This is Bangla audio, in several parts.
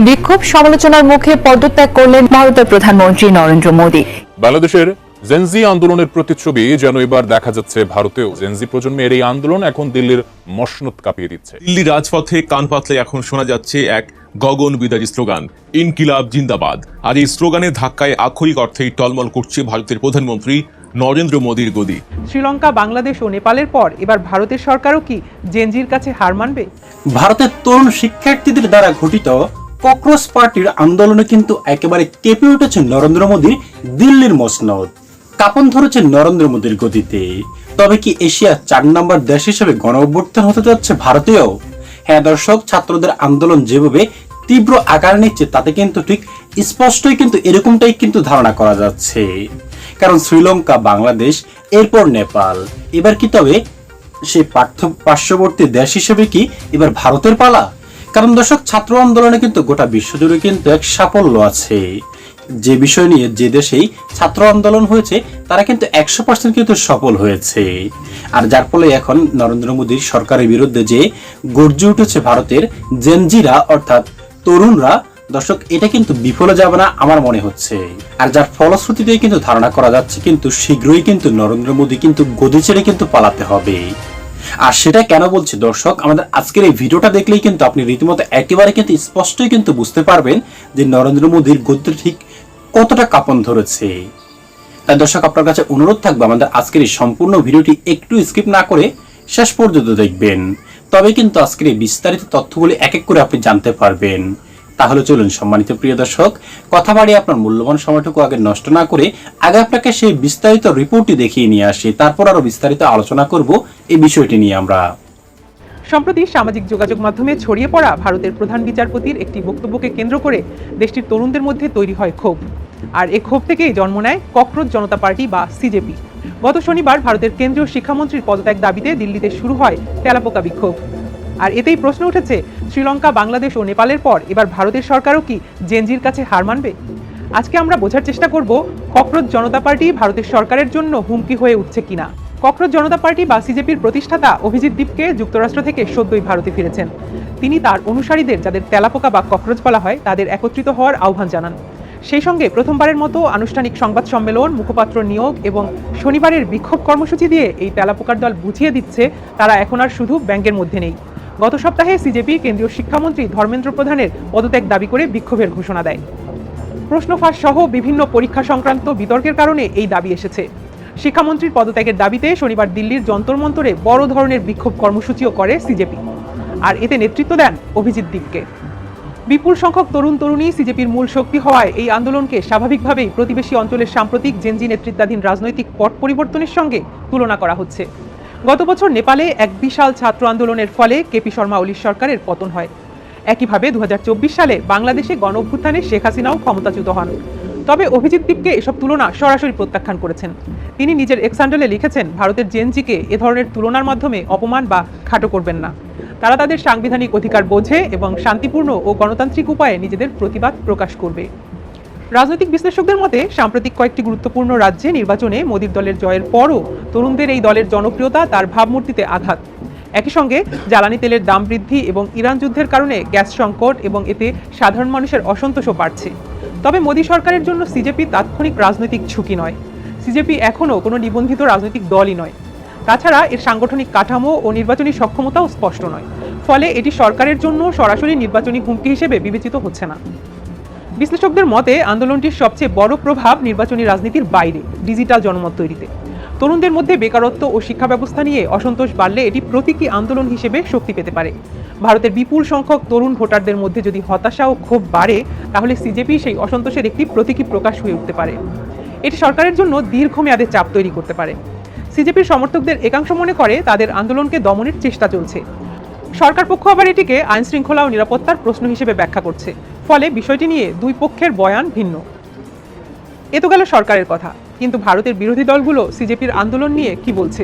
বিক্ষোভ সমালোচনার মুখে পদত্যাগ করলেন ভারতের প্রধানমন্ত্রী নরেন্দ্র মোদী। বাংলাদেশের জেনজি আন্দোলনের প্রতিচ্ছবি যেন এবার দেখা যাচ্ছে ভারতেও। জেনজি প্রজন্মের এই আন্দোলন এখন দিল্লির মসনদ কাঁপিয়ে দিচ্ছে। দিল্লি রাজপথে কান পাতলে এখন শোনা যাচ্ছে এক গগন বিদারী স্লোগান, ইনকিলাব জিন্দাবাদ। আর এই স্লোগানের ধাক্কায় আক্ষরিক অর্থেই টলমল করছে ভারতের প্রধানমন্ত্রী নরেন্দ্র মোদীর গদি। শ্রীলঙ্কা, বাংলাদেশ ও নেপালের পর এবার ভারতের সরকারও কি জেনজির কাছে হার মানবে? ভারতের তরুণ শিক্ষার্থীদের দ্বারা ঘটিত ককরোচ পার্টির আন্দোলনে কিন্তু একেবারে কেঁপে উঠেছে নরেন্দ্র মোদীর দিল্লির মসনদ। কাঁপন ধরেছে নরেন্দ্র মোদীর গতিতে। তবে কি এশিয়ার 4 নম্বর দেশ হিসেবে গণ অভ্যুত্থান হতে যাচ্ছে ভারতেও? হ্যাঁ দর্শক, ছাত্রদের আন্দোলন যেভাবে তীব্র আকার নিচ্ছে তাতে কিন্তু ঠিক স্পষ্টই কিন্তু এরকমটাই কিন্তু ধারণা করা যাচ্ছে। কারণ শ্রীলঙ্কা, বাংলাদেশ, এরপর নেপাল, এবার কি তবে সেই পার্শ্ববর্তী দেশ হিসেবে কি এবার ভারতের পালা? কারণ দর্শক, ছাত্র আন্দোলনে কিন্তু গোটা বিশ্বজুড়ে কিন্তু এক সাফল্য আছে। যে বিষয় নিয়ে যে দেশেই ছাত্র আন্দোলন হয়েছে তারা কিন্তু 100% কিন্তু সফল হয়েছে। আর যার ফলে এখন নরেন্দ্র মোদীর সরকারের বিরুদ্ধে যে গর্জে উঠেছে ভারতের জেনজিরা অর্থাৎ তরুণরা, দর্শক এটা কিন্তু বিফলে যাবে না আমার মনে হচ্ছে। আর যার ফলশ্রুতিতেই কিন্তু ধারণা করা যাচ্ছে কিন্তু শীঘ্রই কিন্তু নরেন্দ্র মোদী কিন্তু গদি ছেড়ে কিন্তু পালাতে হবে। আর সেটা কেন বলছি দর্শক, আমাদের আজকের এই ভিডিওটা দেখলেই কিন্তু আপনি রীতিমতো একেবারে কিন্তু স্পষ্টই কিন্তু বুঝতে পারবেন যে নরেন্দ্র মোদীর গদি ঠিক কতটা কাঁপন ধরেছে। তাই দর্শক, আপনার কাছে অনুরোধ থাকবে আমাদের আজকের এই সম্পূর্ণ ভিডিওটি একটু স্কিপ না করে শেষ পর্যন্ত দেখবেন। তবে কিন্তু আজকের এই বিস্তারিত তথ্যগুলি এক এক করে আপনি জানতে পারবেন। তাহলে চলুন সম্মানিত প্রিয় দর্শক, কথা বাড়িয়ে আপনার মূল্যবান সময়টুকু আগে নষ্ট না করে আগে আপনাকে সেই বিস্তারিত রিপোর্টটি দেখিয়ে নিয়ে আসি, তারপর আরো বিস্তারিত আলোচনা করব এই বিষয়টি নিয়ে আমরা। সম্প্রতি সামাজিক যোগাযোগ মাধ্যমে ছড়িয়ে পড়া ভারতের প্রধান বিচারপতির একটি বক্তব্যকে কেন্দ্র করে দেশটির তরুণদের মধ্যে তৈরি হয় ক্ষোভ। আর এই ক্ষোভ থেকেই জন্ম নেয় ককরোচ জনতা পার্টি বা সিজেপি। গত শনিবার ভারতের কেন্দ্রীয় শিক্ষামন্ত্রীর পদত্যাগ দাবিতে দিল্লিতে শুরু হয় তেলাপোকা বিক্ষোভ। আর এতেই প্রশ্ন উঠেছে, শ্রীলঙ্কা, বাংলাদেশ ও নেপালের পর এবার ভারতের সরকারও কি জেনজির কাছে হার মানবে? আজকে আমরা বোঝার চেষ্টা করব ককরোচ জনতা পার্টি ভারতের সরকারের জন্য হুমকি হয়ে উঠছে কিনা। ককরোচ জনতা পার্টি বা সিজেপির প্রতিষ্ঠাতা অভিজিৎ দীপকে যুক্তরাষ্ট্র থেকে সদ্যই ভারতে ফিরেছেন। তিনি তার অনুসারীদের, যাদের তেলাপোকা বা ককরোচ বলা হয়, তাদের একত্রিত হওয়ার আহ্বান জানান। সেই সঙ্গে প্রথমবারের মতো আনুষ্ঠানিক সংবাদ সম্মেলন, মুখপাত্র নিয়োগ এবং শনিবারের বিক্ষোভ কর্মসূচি দিয়ে এই তেলাপোকার দল বুঝিয়ে দিচ্ছে তারা এখন আর শুধু ব্যাংকের মধ্যে নেই। গত সপ্তাহে সিজেপি কেন্দ্রীয় শিক্ষামন্ত্রী ধর্মেন্দ্র প্রধানের পদত্যাগ দাবি করে বিক্ষোভের ঘোষণা দেয়। প্রশ্ন ফাঁস সহ বিভিন্ন পরীক্ষা সংক্রান্ত বিতর্কের কারণে এই দাবি এসেছে। শিক্ষামন্ত্রীর পদত্যাগের দাবিতে শনিবার দিল্লির যন্তর মন্তরে বড় ধরনের বিক্ষোভ কর্মসূচিও করে সিজেপি। আর এতে নেতৃত্ব দেন অভিজিৎ দীপকে। বিপুল সংখ্যক তরুণ তরুণী সিজেপির মূল শক্তি হওয়ায় এই আন্দোলনকে স্বাভাবিকভাবেই প্রতিবেশী অঞ্চলের সাম্প্রতিক জেনজি নেতৃত্বাধীন রাজনৈতিক পট পরিবর্তনের সঙ্গে তুলনা করা হচ্ছে। গত বছর নেপালে এক বিশাল ছাত্র আন্দোলনের ফলে কেপি শর্মা ওলির সরকারের পতন হয়। একইভাবে 2024 সালে বাংলাদেশে গণ অভ্যুত্থানে শেখ হাসিনাও ক্ষমতাচ্যুত হন। তবে অভিজিৎ দীপকে এসব তুলনা সরাসরি প্রত্যাখ্যান করেছেন। তিনি নিজের এক্স হ্যান্ডেলে লিখেছেন, ভারতের জেনজিকে এ ধরনের তুলনার মাধ্যমে অপমান বা খাটো করবেন না। তারা তাদের সাংবিধানিক অধিকার বোঝে এবং শান্তিপূর্ণ ও গণতান্ত্রিক উপায়ে নিজেদের প্রতিবাদ প্রকাশ করবে। রাজনৈতিক বিশ্লেষকদের মতে সাম্প্রতিক কয়েকটি গুরুত্বপূর্ণ রাজ্যে নির্বাচনে মোদীর দলের জয়ের পরও তরুণদের এই দলের জনপ্রিয়তা তার ভাবমূর্তিতে আঘাত। একই সঙ্গে জ্বালানি তেলের দাম বৃদ্ধি এবং ইরান যুদ্ধের কারণে গ্যাস সংকট এবং এতে সাধারণ মানুষের অসন্তোষও বাড়ছে। তবে মোদী সরকারের জন্য সিজেপি তাৎক্ষণিক রাজনৈতিক ঝুঁকি নয়। সিজেপি এখনও কোনো নিবন্ধিত রাজনৈতিক দলই নয়। তাছাড়া এর সাংগঠনিক কাঠামো ও নির্বাচনী সক্ষমতাও স্পষ্ট নয়। ফলে এটি সরকারের জন্য সরাসরি নির্বাচনী হুমকি হিসেবে বিবেচিত হচ্ছে না। বিশ্লেষকদের মতে আন্দোলনটির সবচেয়ে বড় প্রভাব নির্বাচনী রাজনীতির বাইরে ডিজিটাল জনমত তৈরিতে। তরুণদের মধ্যে বেকারত্ব ও শিক্ষা ব্যবস্থা নিয়ে অসন্তোষ বাড়লে এটি প্রতীকী আন্দোলন হিসেবে শক্তি পেতে পারে। ভারতের বিপুল সংখ্যক তরুণ ভোটারদের মধ্যে যদি হতাশা ও ক্ষোভ বাড়ে, তাহলে সিজেপি সেই অসন্তোষের একটি প্রতীকী প্রকাশ হয়ে উঠতে পারে। এটি সরকারের জন্য দীর্ঘমেয়াদে চাপ তৈরি করতে পারে। সিজেপির সমর্থকদের একাংশ মনে করে তাদের আন্দোলনকে দমনের চেষ্টা চলছে। সরকার পক্ষ আবার এটিকে আইন শৃঙ্খলা ও নিরাপত্তার প্রশ্ন হিসেবে ব্যাখ্যা করছে। ফলে বিষয়টি নিয়ে দুই পক্ষের বয়ান ভিন্ন। এ তো গেল সরকারের কথা, কিন্তু ভারতের বিরোধী দলগুলো সিজেপির আন্দোলন নিয়ে কি বলছে?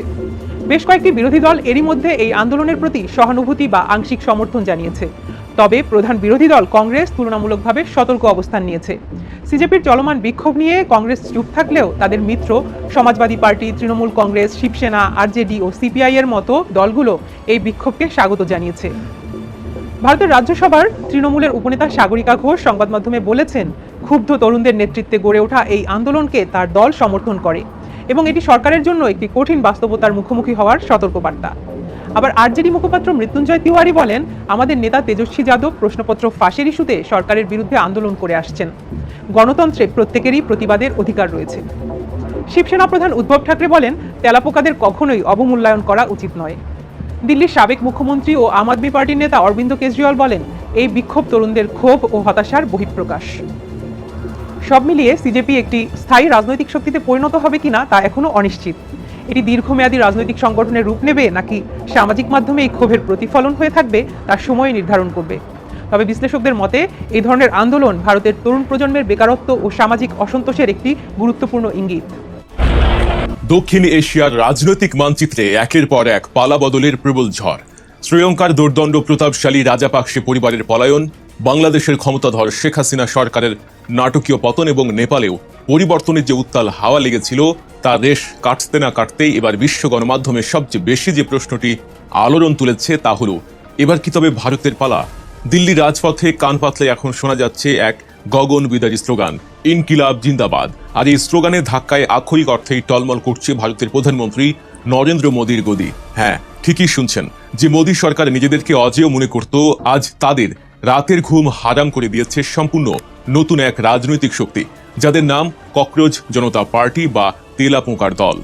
বেশ কয়েকটি বিরোধী দল এরই মধ্যে এই আন্দোলনের প্রতি সহানুভূতি বা আংশিক সমর্থন জানিয়েছে। তবে প্রধান বিরোধী দল কংগ্রেস তুলনামূলকভাবে সতর্ক অবস্থান নিয়েছে। সিজেপির চলমান বিক্ষোভ নিয়ে কংগ্রেস চুপ থাকলেও তাদের মিত্র সমাজবাদী পার্টি, তৃণমূল কংগ্রেস, শিবসেনা, আরজেডি ও সিপিআই এর মতো দলগুলো এই বিক্ষোভকে স্বাগত জানিয়েছে। ভারতের রাজ্যসভার তৃণমূলের উপনেতা সাগরিকা ঘোষ সংবাদ মাধ্যমে বলেছেন, ক্ষুব্ধ তরুণদের নেতৃত্বে গড়ে ওঠা এই আন্দোলনকে তার দল সমর্থন করে এবং এটি সরকারের জন্য একটি কঠিন বাস্তবতার মুখোমুখি হওয়ার সতর্কবার্তা। আবার আরজেডি মুখপাত্র মৃত্যুঞ্জয় তিওয়ারি বলেন, আমাদের নেতা তেজস্বী যাদব প্রশ্নপত্র ফাঁসের ইস্যুতে সরকারের বিরুদ্ধে আন্দোলন করে আসছেন। গণতন্ত্রে প্রত্যেকেরই প্রতিবাদের অধিকার রয়েছে। শিবসেনা প্রধান উদ্ধব ঠাকরে বলেন, তেলাপোকাদের কখনোই অবমূল্যায়ন করা উচিত নয়। দিল্লির সাবেক মুখ্যমন্ত্রী ও আম আদমি পার্টির নেতা অরবিন্দ কেজরিওয়াল বলেন, এই বিক্ষোভ তরুণদের ক্ষোভ ও হতাশার বহিঃপ্রকাশ। সব মিলিয়ে সিজেপি একটি স্থায়ী রাজনৈতিক শক্তিতে পরিণত হবে কিনা তা এখনো অনিশ্চিত। এটি দীর্ঘমেয়াদী রাজনৈতিক সংগঠনের রূপ নেবে নাকি সামাজিক মাধ্যমে এই ক্ষোভের প্রতিফলন হয়ে থাকবে তা সময় নির্ধারণ করবে। তবে বিশ্লেষকদের মতে এই ধরনের আন্দোলন ভারতের তরুণ প্রজন্মের বেকারত্ব ও সামাজিক অসন্তোষের একটি গুরুত্বপূর্ণ ইঙ্গিত। দক্ষিণ এশিয়ার রাজনৈতিক মানচিত্রে একের পর এক পালাবদলের প্রবল ঝড়। শ্রীলঙ্কার দুর্দণ্ড প্রতাপশালী রাজাপাকসে পরিবারের পলায়ন, বাংলাদেশের ক্ষমতাধর শেখ হাসিনা সরকারের নাটকীয় পতন এবং নেপালেও পরিবর্তনের যে উত্তাল হাওয়া লেগেছিল তা রেশ কাটতে না কাটতেই এবার বিশ্ব গণমাধ্যমে সবচেয়ে বেশি যে প্রশ্নটি আলোড়ন তুলেছে তা হলো, এবার কি তবে ভারতের পালা? দিল্লি রাজপথে কান পাতলে এখন শোনা যাচ্ছে এক গগন বিদারী স্লোগান, ইনকিলাব জিন্দাবাদ। আর এই স্লোগানের ধাক্কায় আক্ষরিক অর্থেই টলমল করছে ভারতের প্রধানমন্ত্রী নরেন্দ্র মোদীর গদি। হ্যাঁ, ঠিকই শুনছেন, যে মোদী সরকার নিজেদেরকে অজেয় মনে করত, আজ তাদের রাতের ঘুম হারাম করে দিয়েছে সম্পূর্ণ নতুন এক রাজনৈতিক শক্তি, যাদের নাম ককরোচ জনতা পার্টি বা তেলাপোকার দল।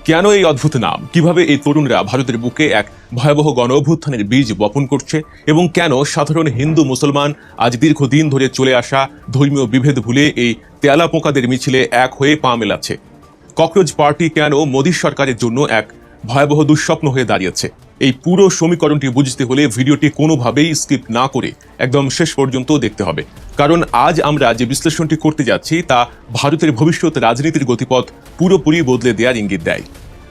কেন এই অদ্ভুত নাম? কিভাবে এই তরুণরা ভারতের বুকে এক ভয়াবহ গণ অভ্যুত্থানের বীজ বপন করছে এবং কেন সাধারণ হিন্দু মুসলমান আজ দীর্ঘদিন ধরে চলে আসা ধর্মীয় বিভেদ ভুলে এই তেলাপোকাদের মিছিলে এক হয়ে পা মেলাচ্ছে? ককরোচ পার্টি কেন মোদী সরকারের জন্য এক ভয়াবহ দুঃস্বপ্ন হয়ে দাঁড়িয়েছে? এই পুরো সমীকরণটি বুঝতে হলে ভিডিওটি কোনোভাবেই স্কিপ না করে একদম শেষ পর্যন্ত দেখতে হবে, কারণ আজ আমরা যে বিশ্লেষণটি করতে যাচ্ছি তা ভারতের ভবিষ্যৎ রাজনীতির গতিপথ পুরোপুরি বদলে দেওয়ার ইঙ্গিত দেয়।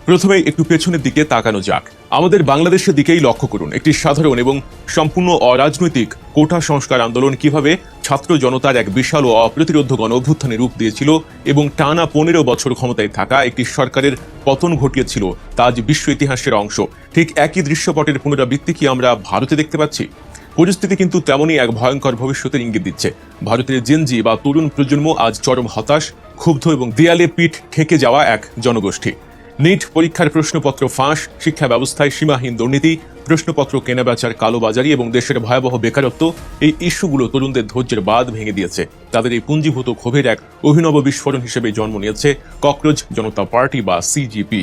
প্রথমে একটু পেছনের দিকে তাকানো যাক। আমাদের বাংলাদেশের দিকেই লক্ষ্য করুন, একটি সাধারণ এবং সম্পূর্ণ অরাজনৈতিক কোটা সংস্কার আন্দোলন কিভাবে ছাত্র জনতার এক বিশাল ও অপ্রতিরোধ গণ অভ্যুত্থানে রূপ দিয়েছিল এবং টানা 15 বছর ক্ষমতায় থাকা একটি সরকারের পতন ঘটিয়েছিল, তা আজ বিশ্ব ইতিহাসের অংশ। ঠিক একই দৃশ্যপটের পুনরাবৃত্তি কি আমরা ভারতে দেখতে পাচ্ছি? পরিস্থিতি কিন্তু তেমনই এক ভয়ঙ্কর ভবিষ্যতের ইঙ্গিত দিচ্ছে। ভারতের জেনজি বা তরুণ প্রজন্ম আজ চরম হতাশ, ক্ষুব্ধ এবং দেয়ালে পিঠ ঠেকে যাওয়া এক জনগোষ্ঠী। নিট পরীক্ষার প্রশ্নপত্র ফাঁস, শিক্ষা ব্যবস্থায় সীমাহীন দুর্নীতি, প্রশ্নপত্র কেনাবেচার কালোবাজারি এবং দেশের ভয়াবহ বেকারত্ব, এই ইস্যুগুলো তরুণদের ধৈর্যের বাঁধ ভেঙে দিয়েছে। তাদের এই পুঞ্জীভূত ক্ষোভের এক অভিনব বিস্ফোরণ হিসেবে জন্ম নিয়েছে ককরোচ জনতা পার্টি বা সিজিপি।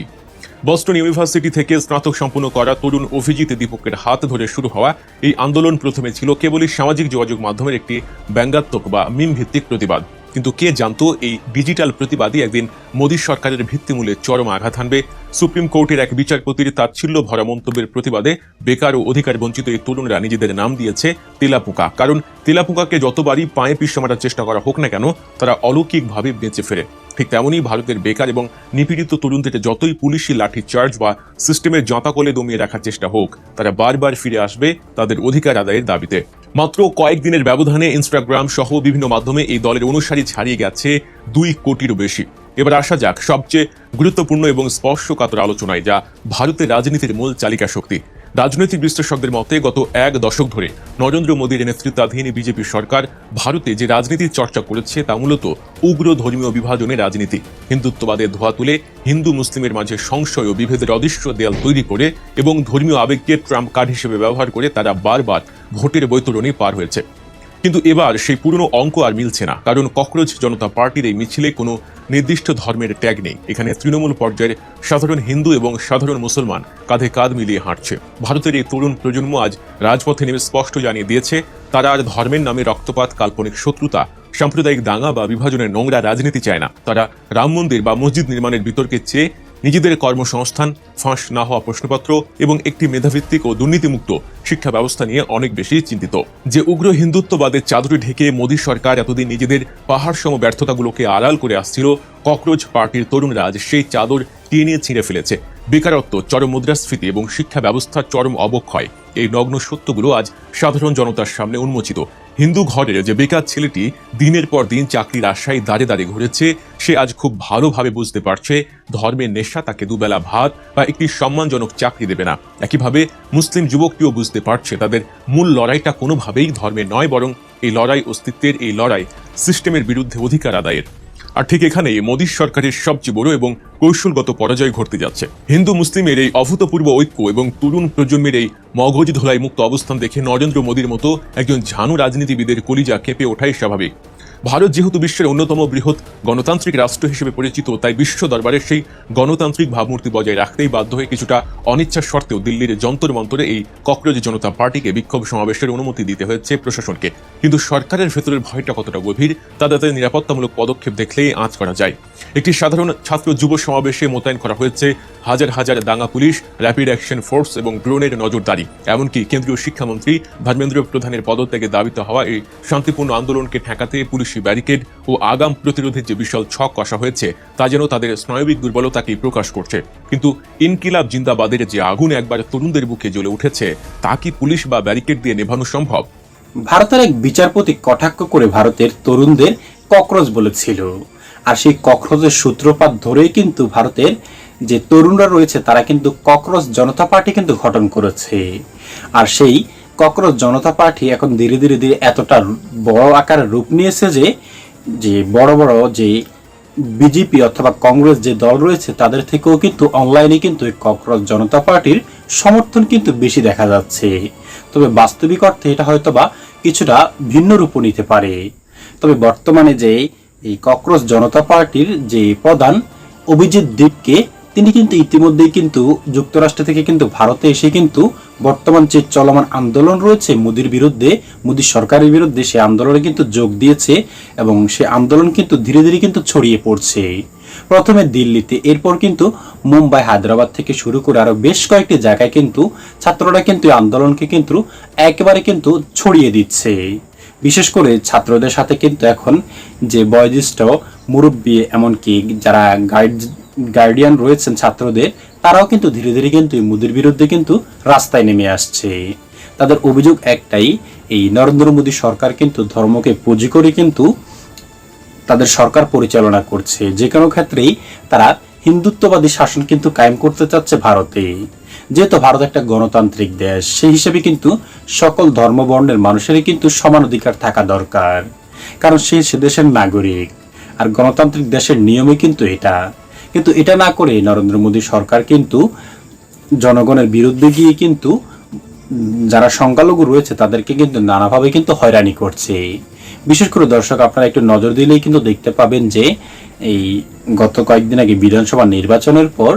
বস্টন ইউনিভার্সিটি থেকে স্নাতক সম্পন্ন করা তরুণ অভিজিৎ দীপকের হাত ধরে শুরু হওয়া এই আন্দোলন প্রথমে ছিল কেবলই সামাজিক যোগাযোগ মাধ্যমের একটি ব্যঙ্গাত্মক বা মিম ভিত্তিক প্রতিবাদ, কিন্তু কে জানতো এই ডিজিটাল প্রতিবাদই একদিন মোদী সরকারের ভিত্তিমূলে চরম আঘাত হানবে। সুপ্রিম কোর্টের এক বিচারপতির তাচ্ছিল্য ভরা মন্তব্যের প্রতিবাদে বেকার ও অধিকার বঞ্চিত এই তরুণরা নিজেদের নাম দিয়েছে তেলাপোকা, কারণ তেলাপোকাকে যতবারই পায়ে পিষে মারার চেষ্টা করা হোক না কেন তারা অলৌকিকভাবে বেঁচে ফেরে। ঠিক তেমনই ভারতের বেকার এবং নিপীড়িত তরুণদের যতই পুলিশি লাঠি চার্জ বা সিস্টেমের জাঁতাকলে দমিয়ে রাখার চেষ্টা হোক, তারা বারবার ফিরে আসবে তাদের অধিকার আদায়ের দাবিতে। মাত্র কয়েকদিনের ব্যবধানে ইনস্টাগ্রাম সহ বিভিন্ন মাধ্যমে এই দলের অনুসারী ছাড়িয়ে গেছে 2 কোটিরও বেশি। এবার আসা যাক সবচেয়ে গুরুত্বপূর্ণ এবং স্পর্শকাতর আলোচনায়, যা ভারতের রাজনীতির মূল চালিকা শক্তি। রাজনৈতিক বিশ্লেষকদের মতে গত 1 দশক ধরে নরেন্দ্র মোদীর নেতৃত্বাধীন বিজেপি সরকার ভারতে যে রাজনীতির চর্চা করেছে তা মূলত উগ্র ধর্মীয় বিভাজনের রাজনীতি। হিন্দুত্ববাদের ধোয়া তুলে হিন্দু মুসলিমের মাঝে সংশয় ও বিভেদের অদৃশ্য দেয়াল তৈরি করে এবং ধর্মীয় আবেগকে ট্রাম্প কার্ড হিসেবে ব্যবহার করে তারা বারবার ভোটের বৈতরণী পার হয়েছে। কিন্তু এবার সেই পুরনো অঙ্ক আর মিলছে না, কারণ ককরোচ জনতা পার্টির এই মিছিলে কোনো নির্দিষ্ট ধর্মের ট্যাগ নেই। এখানে তৃণমূল পর্যায়ের সাধারণ হিন্দু এবং সাধারণ মুসলমান কাঁধে কাঁধ মিলিয়ে হাঁটছে। ভারতের এই তরুণ প্রজন্ম আজ রাজপথে নেমে স্পষ্ট জানিয়ে দিয়েছে তারা আর ধর্মের নামে রক্তপাত, কাল্পনিক শত্রুতা, সাম্প্রদায়িক দাঙ্গা বা বিভাজনের নোংরা রাজনীতি চায় না। তারা রাম মন্দির বা মসজিদ নির্মাণের বিতর্কের চেয়ে নিজেদের কর্মসংস্থান, ফাঁস না হওয়া প্রশ্নপত্র এবং একটি মেধাভিত্তিক ও দুর্নীতিমুক্ত শিক্ষা ব্যবস্থা নিয়ে অনেক বেশি চিন্তিত। যে উগ্র হিন্দুত্ববাদের চাদরে ঢেকে মোদী সরকার এতদিন নিজেদের পাহাড়সম ব্যর্থতাগুলোকে আড়াল করে আসছিল, ককরোচ পার্টির তরুণরা আজ সেই চাদর টেনে ছিঁড়ে ফেলেছে। বেকারত্ব, চরম মুদ্রাস্ফীতি এবং শিক্ষা ব্যবস্থার চরম অবক্ষয়, এই নগ্ন সত্যগুলো আজ সাধারণ জনতার সামনে উন্মোচিত। হিন্দু ঘরের যে বেকার ছেলেটি দিনের পর দিন চাকরির আশায় দাঁড়ে দাঁড়িয়ে ঘুরেছে, সে আজ খুব ভালোভাবে বুঝতে পারছে ধর্মের নেশা তাকে দুবেলা ভাত বা একটি সম্মানজনক চাকরি দেবে না। একইভাবে মুসলিম যুবকটিও বুঝতে পারছে তাদের মূল লড়াইটা কোনোভাবেই ধর্মের নয়, বরং এই লড়াই অস্তিত্বের, এই লড়াই সিস্টেমের বিরুদ্ধে অধিকার আদায়ের। আর ঠিক এখানেই মোদী সরকারের সবচেয়ে বড় এবং কৌশলগত পরাজয় ঘটতে যাচ্ছে। হিন্দু মুসলিমের এই অভূতপূর্ব ঐক্য এবং তরুণ প্রজন্মের এই মগজ ধোলাই মুক্ত অবস্থান দেখে নরেন্দ্র মোদীর মতো একজন ঝানু রাজনীতিবিদের কলিজা কেঁপে ওঠাই স্বাভাবিক। ভারত যেহেতু বিশ্বের অন্যতম বৃহৎ গণতান্ত্রিক রাষ্ট্র হিসেবে পরিচিত, তাই বিশ্ব দরবারের সেই গণতান্ত্রিক ভাবমূর্তি বজায় রাখতেই বাধ্য হয়ে কিছুটা অনিচ্ছা সত্ত্বেও দিল্লির যন্তর মন্তরে এই ককরোচ জনতা পার্টিকে বিক্ষোভ সমাবেশের অনুমতি দিতে হয়েছে প্রশাসনকে। কিন্তু সরকারের ভেতরের ভয়টা কতটা গভীর তা তাদের নিরাপত্তামূলক পদক্ষেপ দেখলেই আঁচ করা যায়। একটি সাধারণ ছাত্র যুব সমাবেশে মোতায়েন করা হয়েছে হাজার হাজার দাঙ্গা পুলিশ, র্যাপিড অ্যাকশন ফোর্স এবং ড্রোনের নজরদারি। এমনকি কেন্দ্রীয় শিক্ষামন্ত্রী ধর্মেন্দ্র প্রধানের পদত্যাগে দাবিতে হওয়া এই শান্তিপূর্ণ আন্দোলনকে ঠেকাতে পুলিশি ব্যারিকেড ও আগাম প্রতিরোধের যে বিশাল ছক কষা হয়েছে তা যেন তাদের স্নায়বিক দুর্বলতাকেই প্রকাশ করছে। কিন্তু ইনকিলাব জিন্দাবাদের যে আগুন একবার তরুণদের বুকে জ্বলে উঠেছে, তা কি পুলিশ বা ব্যারিকেড দিয়ে নেভানো সম্ভব? ভারতের এক বিচারপতি কটাক্ষ করে ভারতের তরুণদের ককরোচ বলেছিল, আর সেই ককরোচের সূত্রপাত ধরেই কিন্তু ভারতের যে তরুণরা রয়েছে তারা কিন্তু ককরোচ জনতা পার্টি কিন্তু গঠন করেছে। আর সেই ককরোচ জনতা পার্টি এখন ধীরে ধীরে ধীরে এতটা বড় আকারে রূপ নিয়েছে যে বড় বড় যে বিজেপি অথবা কংগ্রেস যে দল রয়েছে তাদের থেকেও কিন্তু অনলাইনে কিন্তু এই ককরোচ জনতা পার্টির সমর্থন কিন্তু বেশি দেখা যাচ্ছে। তবে বাস্তবিক অর্থে এটা হয়তোবা কিছুটা ভিন্ন রূপ নিতে পারে। তবে বর্তমানে যে এই ককরোচ জনতা পার্টির যে প্রধান অভিজিৎ দীপকে, তিনি কিন্তু ইতিমধ্যেই কিন্তু যুক্তরাষ্ট্র থেকে কিন্তু ভারতে এসে কিন্তু বর্তমান যে চলমান আন্দোলন রয়েছে মোদীর বিরুদ্ধে, মোদী সরকারের বিরুদ্ধে, সেই আন্দোলনে কিন্তু যোগ দিয়েছে এবং সে আন্দোলন কিন্তু ধীরে ধীরে কিন্তু ছড়িয়ে পড়ছে। প্রথমে দিল্লিতে, এরপর কিন্তু মুম্বাই, হায়দ্রাবাদ থেকে শুরু করে আরো বেশ কয়েকটি জায়গায় কিন্তু ছাত্ররা কিন্তু এই আন্দোলনকে কিন্তু একেবারে কিন্তু ছড়িয়ে দিচ্ছে। বিশেষ করে ছাত্রদের সাথে কিন্তু এখন যে বয়োজ্যেষ্ঠ মুরব্বী, এমনকি যারা গার্ডিয়ান রয়েছেন ছাত্রদের, তারাও কিন্তু ধীরে ধীরে কিন্তু মোদীর বিরুদ্ধে কিন্তু রাস্তায় নেমে আসছে। তাদের অভিযোগ একটাই, এই নরেন্দ্র মোদী সরকার কিন্তু ধর্মকে পুঁজি করে কিন্তু তাদের সরকার পরিচালনা করছে। যে কোনো ক্ষেত্রেই তারা হিন্দুত্ববাদী শাসন কিন্তু কায়েম করতে চাচ্ছে ভারতে। যেহেতু ভারত একটা গণতান্ত্রিক দেশ, সেই হিসেবে কিন্তু সকল ধর্মবর্ণের মানুষেরই কিন্তু সমান অধিকার থাকা দরকার, কারণ সে দেশের নাগরিক। আর গণতান্ত্রিক দেশের নিয়মই কিন্তু এটা। কিন্তু এটা না করে নরেন্দ্র মোদী সরকার কিন্তু জনগণের বিরুদ্ধে গিয়ে কিন্তু যারা সংখ্যালঘু রয়েছে তাদেরকে কিন্তু নানাভাবে কিন্তু হয়রানি করছে। বিশেষ করে দর্শক, আপনারা একটু নজর দিলেই কিন্তু দেখতে পাবেন যে এই গত কয়েকদিন আগে বিধানসভা নির্বাচনের পর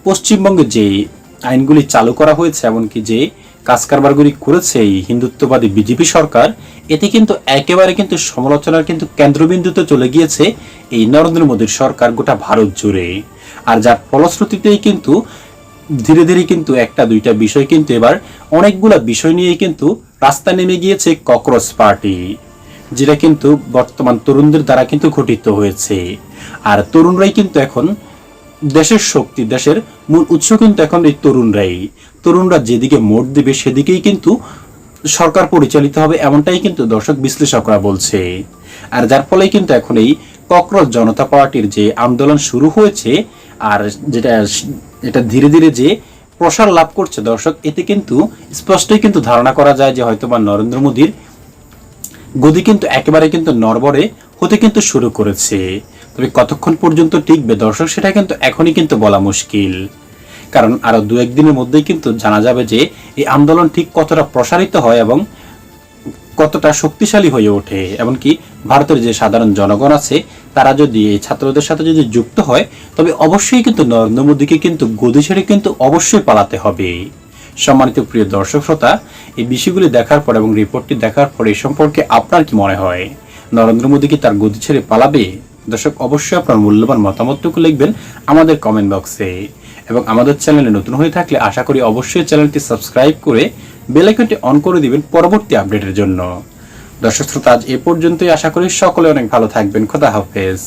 পশ্চিমবঙ্গে যে আইনগুলি চালু করা হয়েছে, এমনকি যে কাজকারবারগুলি করেছে এই হিন্দুত্ববাদী বিজেপি সরকার, এতে কিন্তু একেবারে কিন্তু সমালোচনার কিন্তু কেন্দ্রবিন্দুতে চলে গিয়েছে এই নরেন্দ্র মোদীর সরকার গোটা ভারত জুড়ে। আর যার ফলশ্রুতিতেই কিন্তু ধীরে ধীরে কিন্তু একটা দুইটা বিষয় কিন্তু এবার অনেকগুলা বিষয় নিয়ে কিন্তু রাস্তায় নেমে গিয়েছে ককরোচ পার্টি, যেটা কিন্তু বর্তমান তরুণদের দ্বারা কিন্তু গঠিত হয়েছে। আর তরুণরাই কিন্তু এখন দেশের শক্তি, দেশের মূল উৎস কিন্তু এখন এই তরুণরাই। তরুণরা যেদিকে মোট দিবে সেদিকেই কিন্তু সরকার পরিচালিত হবে, এমনটাই কিন্তু দর্শক বিশ্লেষকরা বলছে। আর যার ফলে কিন্তু এখন এই ককরোচ জনতা পার্টির যে আন্দোলন শুরু হয়েছে, আর এটা ধীরে ধীরে যে প্রসার লাভ করছে দর্শক, এতে কিন্তু স্পষ্টই কিন্তু ধারণা করা যায় যে হয়তোবা নরেন্দ্র মোদীর গদি কিন্তু একেবারে কিন্তু নড়বড়ে হতে কিন্তু শুরু করেছে। তবে কতক্ষণ পর্যন্ত টিকবে দর্শক, সেটা কিন্তু এখনই কিন্তু বলা মুশকিল, কারণ আরো দু একদিনের মধ্যেই কিন্তু জানা যাবে যে এই আন্দোলন ঠিক কতটা প্রসারিত হয় এবং কতটা শক্তিশালী হয়ে ওঠে। এমনকি ভারতের যে সাধারণ জনগণ আছে তারা যদি এই ছাত্রদের সাথে যদি যুক্ত হয়, তবে অবশ্যই কিন্তু নরেন্দ্র মোদীকে কিন্তু গদি ছেড়ে কিন্তু অবশ্যই পালাতে হবে। সম্মানিত প্রিয় দর্শক শ্রোতা, এই বিষয়গুলি দেখার পর এবং রিপোর্টটি দেখার পর এই সম্পর্কে আপনার কি মনে হয়? নরেন্দ্র মোদী কি তার গদি ছেড়ে পালাবে? দর্শক, অবশ্যই আপনার মূল্যবান মতামতটুকু লিখবেন আমাদের কমেন্ট বক্সে, এবং আমাদের চ্যানেলে নতুন হয়ে থাকলে আশা করি অবশ্যই চ্যানেলটি সাবস্ক্রাইব করে বেল আইকনটি অন করে দিবেন পরবর্তী আপডেটের জন্য। দর্শক শ্রোতা, আজ এ পর্যন্তই। আশা করি সকলে অনেক ভালো থাকবেন। খোদা হাফেজ।